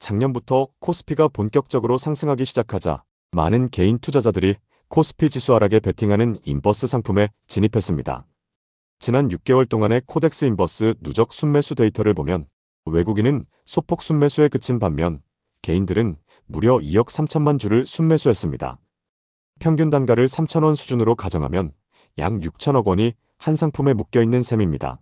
작년부터 코스피가 본격적으로 상승하기 시작하자 많은 개인 투자자들이 코스피 지수 하락에 베팅하는 인버스 상품에 진입했습니다. 지난 6개월 동안의 코덱스 인버스 누적 순매수 데이터를 보면 외국인은 소폭 순매수에 그친 반면 개인들은 무려 2억 3천만 주를 순매수했습니다. 평균 단가를 3,000원 수준으로 가정하면 약 6천억 원이 한 상품에 묶여있는 셈입니다.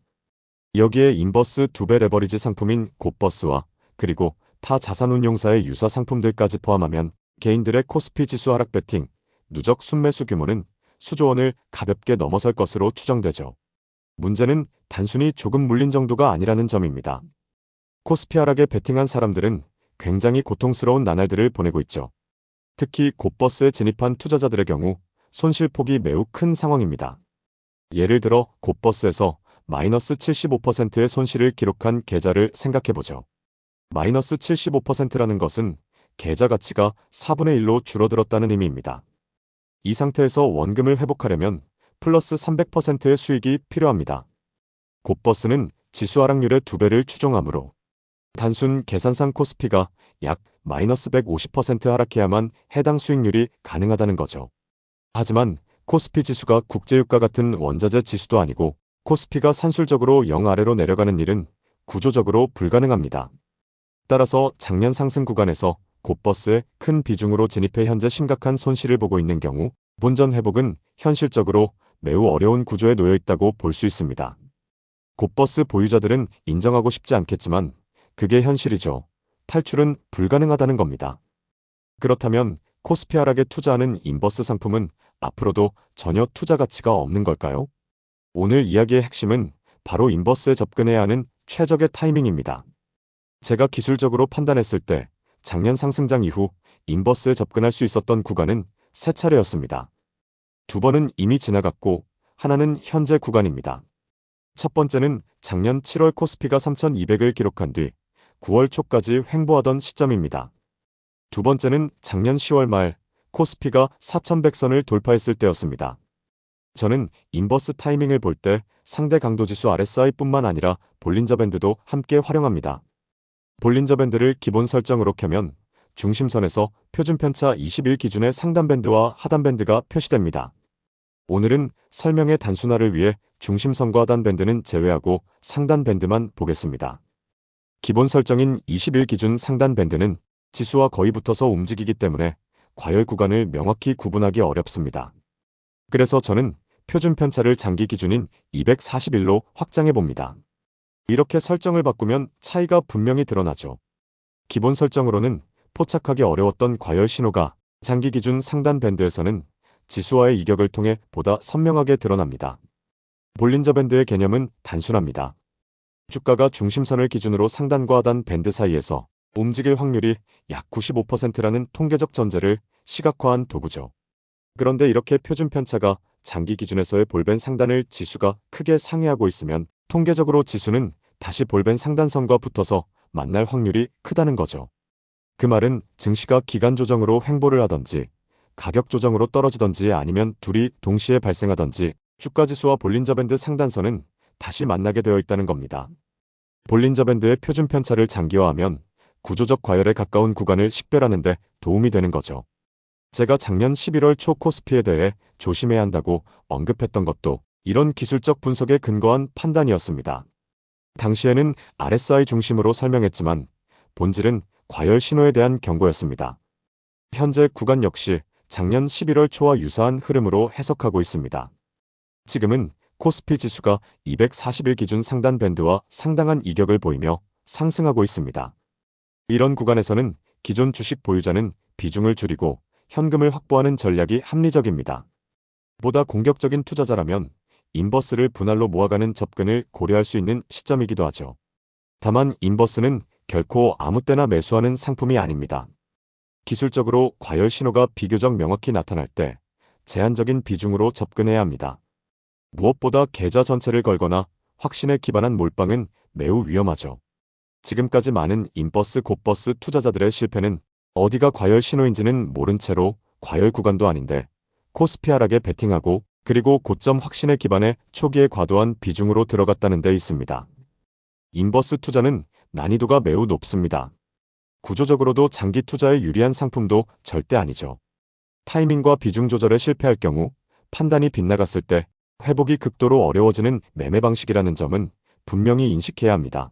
여기에 인버스 2배 레버리지 상품인 곱버스와 그리고 타 자산운용사의 유사 상품들까지 포함하면 개인들의 코스피 지수 하락 베팅, 누적 순매수 규모는 수조 원을 가볍게 넘어설 것으로 추정되죠. 문제는 단순히 조금 물린 정도가 아니라는 점입니다. 코스피 하락에 베팅한 사람들은 굉장히 고통스러운 나날들을 보내고 있죠. 특히 곱버스에 진입한 투자자들의 경우 손실폭이 매우 큰 상황입니다. 예를 들어 곱버스에서 마이너스 75%의 손실을 기록한 계좌를 생각해보죠. 마이너스 75%라는 것은 계좌 가치가 4분의 1로 줄어들었다는 의미입니다. 이 상태에서 원금을 회복하려면 플러스 300%의 수익이 필요합니다. 곱버스는 지수 하락률의 2배를 추정하므로 단순 계산상 코스피가 약 마이너스 150% 하락해야만 해당 수익률이 가능하다는 거죠. 하지만 코스피 지수가 국제유가 같은 원자재 지수도 아니고 코스피가 산술적으로 0 아래로 내려가는 일은 구조적으로 불가능합니다. 따라서 작년 상승 구간에서 곱버스에 큰 비중으로 진입해 현재 심각한 손실을 보고 있는 경우 본전 회복은 현실적으로 매우 어려운 구조에 놓여 있다고 볼 수 있습니다. 곱버스 보유자들은 인정하고 싶지 않겠지만 그게 현실이죠. 탈출은 불가능하다는 겁니다. 그렇다면 코스피 하락에 투자하는 인버스 상품은 앞으로도 전혀 투자 가치가 없는 걸까요? 오늘 이야기의 핵심은 바로 인버스에 접근해야 하는 최적의 타이밍입니다. 제가 기술적으로 판단했을 때 작년 상승장 이후 인버스에 접근할 수 있었던 구간은 3차례였습니다. 2번은 이미 지나갔고 하나는 현재 구간입니다. 첫 번째는 작년 7월 코스피가 3,200을 기록한 뒤 9월 초까지 횡보하던 시점입니다. 두 번째는 작년 10월 말 코스피가 4,100선을 돌파했을 때였습니다. 저는 인버스 타이밍을 볼 때 상대 강도지수 RSI뿐만 아니라 볼린저 밴드도 함께 활용합니다. 볼린저 밴드를 기본 설정으로 켜면 중심선에서 표준 편차 21 기준의 상단 밴드와 하단 밴드가 표시됩니다. 오늘은 설명의 단순화를 위해 중심선과 하단 밴드는 제외하고 상단 밴드만 보겠습니다. 기본 설정인 21 기준 상단 밴드는 지수와 거의 붙어서 움직이기 때문에 과열 구간을 명확히 구분하기 어렵습니다. 그래서 저는 표준 편차를 장기 기준인 241로 확장해 봅니다. 이렇게 설정을 바꾸면 차이가 분명히 드러나죠. 기본 설정으로는 포착하기 어려웠던 과열 신호가 장기 기준 상단 밴드에서는 지수와의 이격을 통해 보다 선명하게 드러납니다. 볼린저 밴드의 개념은 단순합니다. 주가가 중심선을 기준으로 상단과 하단 밴드 사이에서 움직일 확률이 약 95%라는 통계적 전제를 시각화한 도구죠. 그런데 이렇게 표준 편차가 장기 기준에서의 볼밴 상단을 지수가 크게 상회하고 있으면 통계적으로 지수는 다시 볼밴 상단선과 붙어서 만날 확률이 크다는 거죠. 그 말은 증시가 기간 조정으로 횡보를 하던지 가격 조정으로 떨어지던지 아니면 둘이 동시에 발생하던지 주가지수와 볼린저 밴드 상단선은 다시 만나게 되어 있다는 겁니다. 볼린저 밴드의 표준 편차를 장기화하면 구조적 과열에 가까운 구간을 식별하는 데 도움이 되는 거죠. 제가 작년 11월 초 코스피에 대해 조심해야 한다고 언급했던 것도 이런 기술적 분석에 근거한 판단이었습니다. 당시에는 RSI 중심으로 설명했지만 본질은 과열 신호에 대한 경고였습니다. 현재 구간 역시 작년 11월 초와 유사한 흐름으로 해석하고 있습니다. 지금은 코스피 지수가 241 기준 상단 밴드와 상당한 이격을 보이며 상승하고 있습니다. 이런 구간에서는 기존 주식 보유자는 비중을 줄이고 현금을 확보하는 전략이 합리적입니다. 보다 공격적인 투자자라면 인버스를 분할로 모아가는 접근을 고려할 수 있는 시점이기도 하죠. 다만 인버스는 결코 아무 때나 매수하는 상품이 아닙니다. 기술적으로 과열 신호가 비교적 명확히 나타날 때 제한적인 비중으로 접근해야 합니다. 무엇보다 계좌 전체를 걸거나 확신에 기반한 몰빵은 매우 위험하죠. 지금까지 많은 인버스 곱버스 투자자들의 실패는 어디가 과열 신호인지는 모른 채로 과열 구간도 아닌데 코스피 하락에 베팅하고 그리고 고점 확신에 기반해 초기에 과도한 비중으로 들어갔다는 데 있습니다. 인버스 투자는 난이도가 매우 높습니다. 구조적으로도 장기 투자에 유리한 상품도 절대 아니죠. 타이밍과 비중 조절에 실패할 경우, 판단이 빗나갔을 때 회복이 극도로 어려워지는 매매 방식이라는 점은 분명히 인식해야 합니다.